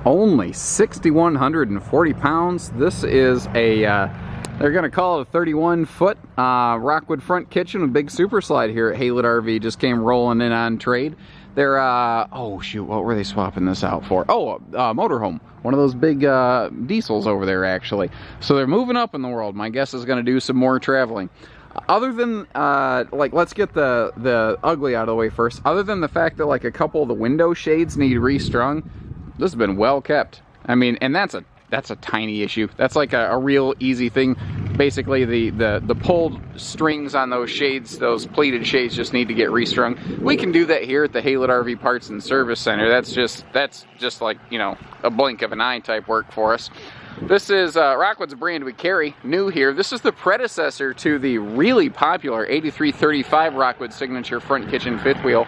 Only 6,140 pounds. This is a, they're going to call it a 31-foot Rockwood front kitchen with big super slide here at Haylett RV. Just came rolling in on trade. They're, oh shoot, what were they swapping this out for? Oh, motorhome. One of those big diesels over there, actually. So they're moving up in the world. My guess is going to do some more traveling. Other than, like, let's get the ugly out of the way first. Other than the fact that, like, a couple of the window shades need restrung, this has been well kept. I mean, and that's a tiny issue. That's like a real easy thing. Basically, the pulled strings on those shades, those pleated shades, just need to get restrung. We can do that here at the Haylett RV Parts and Service Center. That's just like, you know, a blink of an eye type work for us. This is Rockwood's a brand we carry, new here. This is the predecessor to the really popular 8335 Rockwood Signature front kitchen fifth wheel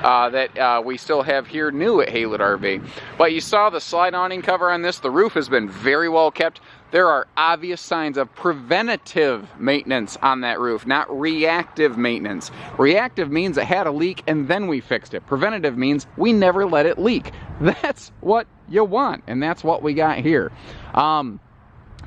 that we still have here new at Haylett RV. But you saw the slide awning cover on this. The roof has been very well kept. There are obvious signs of preventative maintenance on that roof, not reactive maintenance. Reactive means it had a leak and then we fixed it. Preventative means we never let it leak. That's what you want, and that's what we got here.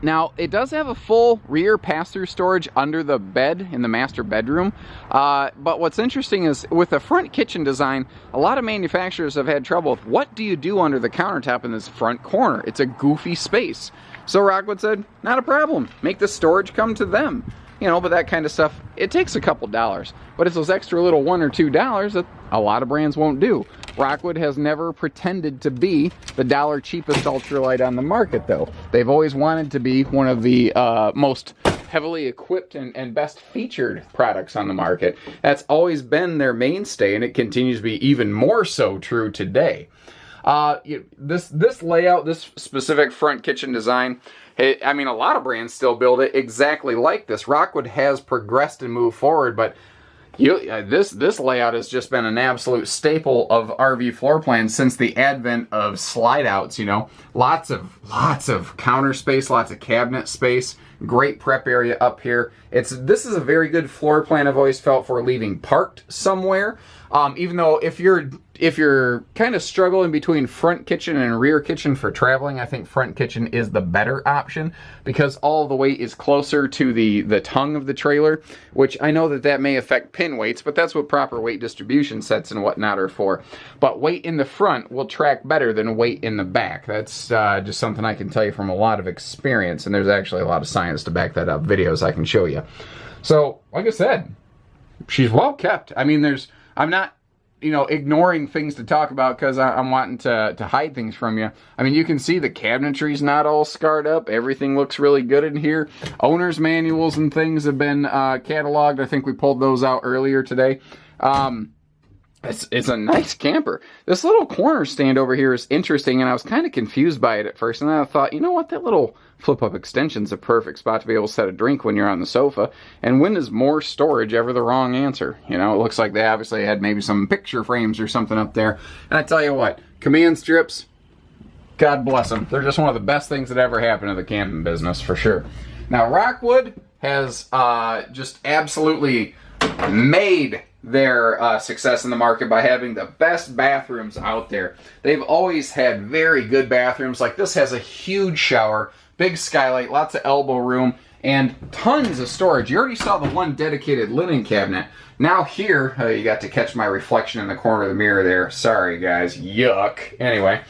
Now, it does have a full rear pass-through storage under the bed in the master bedroom. But what's interesting is with the front kitchen design, a lot of manufacturers have had trouble with what do you do under the countertop in this front corner? It's a goofy space. So Rockwood said, not a problem. Make the storage come to them. You know, but that kind of stuff, it takes a couple dollars. But it's those extra little $1 or $2 that a lot of brands won't do. Rockwood has never pretended to be the dollar cheapest ultralight on the market, though. They've always wanted to be one of the most heavily equipped and best featured products on the market. That's always been their mainstay, and it continues to be even more so true today. This layout, this specific front kitchen design, I mean, a lot of brands still build it exactly like this. Rockwood has progressed and moved forward, but this layout has just been an absolute staple of RV floor plans since the advent of slide outs, you know. Lots of counter space, lots of cabinet space, great prep area up here. This is a very good floor plan I've always felt for leaving parked somewhere. Even though if you're kind of struggling between front kitchen and rear kitchen for traveling, I think front kitchen is the better option because all the weight is closer to the tongue of the trailer, which I know that may affect pin weights, but that's what proper weight distribution sets and whatnot are for. But weight in the front will track better than weight in the back. That's just something I can tell you from a lot of experience, and there's actually a lot of science to back that up, videos I can show you. So, like I said, she's well kept. I mean, I'm not, you know, ignoring things to talk about because I'm wanting to hide things from you. I mean, you can see the cabinetry's not all scarred up. Everything looks really good in here. Owner's manuals and things have been cataloged. I think we pulled those out earlier today. It's a nice camper. This little corner stand over here is interesting, and I was kind of confused by it at first, and then I thought, you know what, that little flip-up extension's a perfect spot to be able to set a drink when you're on the sofa, and when is more storage ever the wrong answer? You know, it looks like they obviously had maybe some picture frames or something up there, and I tell you what, command strips, God bless them. They're just one of the best things that ever happened to the camping business, for sure. Now, Rockwood has just absolutely made their success in the market by having the best bathrooms out there. They've always had very good bathrooms. Like this has a huge shower, big skylight, lots of elbow room, and tons of storage. You already saw the one dedicated linen cabinet. Now here, you got to catch my reflection in the corner of the mirror there. Sorry guys, yuck. Anyway,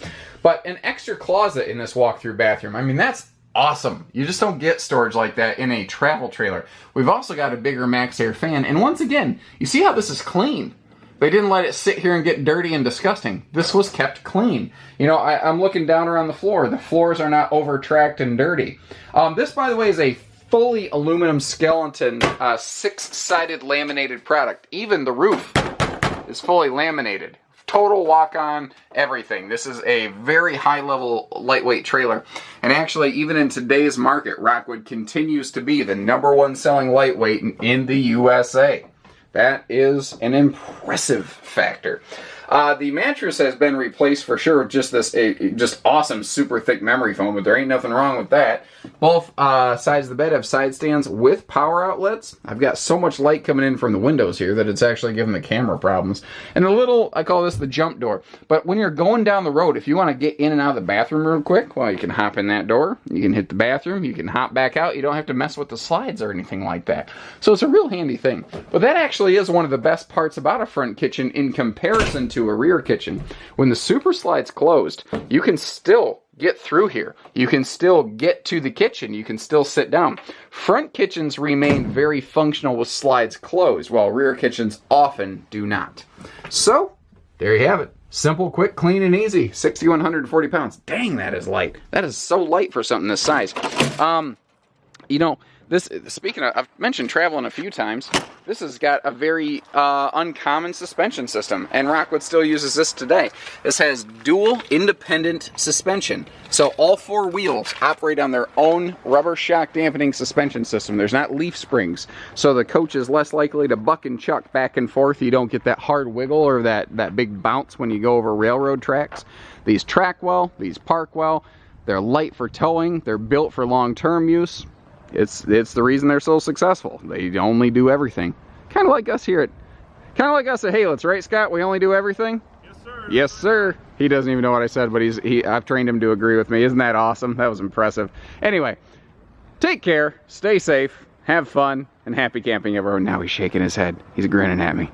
but an extra closet in this walk-through bathroom. I mean, that's awesome. You just don't get storage like that in a travel trailer. We've also got a bigger Max Air fan, and once again, you see how this is clean. They didn't let it sit here and get dirty and disgusting. This was kept clean. You know, I'm looking down around the floor. The floors are not over-tracked and dirty. This, by the way, is a fully aluminum skeleton, six-sided laminated product. Even the roof is fully laminated. Total walk-on, everything. This is a very high-level, lightweight trailer. And actually, even in today's market, Rockwood continues to be the #1 selling lightweight in the USA. That is an impressive factor. The mattress has been replaced for sure with just this just awesome super thick memory foam, but there ain't nothing wrong with that. Both sides of the bed have side stands with power outlets. I've got so much light coming in from the windows here that it's actually giving the camera problems. And a little, I call this the jump door. But when you're going down the road, if you want to get in and out of the bathroom real quick, well, you can hop in that door. You can hit the bathroom. You can hop back out. You don't have to mess with the slides or anything like that. So it's a real handy thing. But that actually is one of the best parts about a front kitchen in comparison to a rear kitchen. When the super slide's closed, you can still get through here. You can still get to the kitchen. You can still sit down. Front kitchens remain very functional with slides closed, while rear kitchens often do not. So, there you have it. Simple, quick, clean, and easy. 6,140 pounds. Dang, that is light. That is so light for something this size. You know, speaking of, I've mentioned traveling a few times. This has got a very uncommon suspension system, and Rockwood still uses this today. This has dual independent suspension. So all four wheels operate on their own rubber shock dampening suspension system. There's not leaf springs, so the coach is less likely to buck and chuck back and forth. You don't get that hard wiggle or that big bounce when you go over railroad tracks. These track well, these park well. They're light for towing. They're built for long-term use. It's the reason they're so successful. They only do everything. Kind of like us at Haylitz, right, Scott? We only do everything? Yes, sir. Yes, sir. He doesn't even know what I said, but I've trained him to agree with me. Isn't that awesome? That was impressive. Anyway, take care, stay safe, have fun, and happy camping, everyone. Now he's shaking his head. He's grinning at me.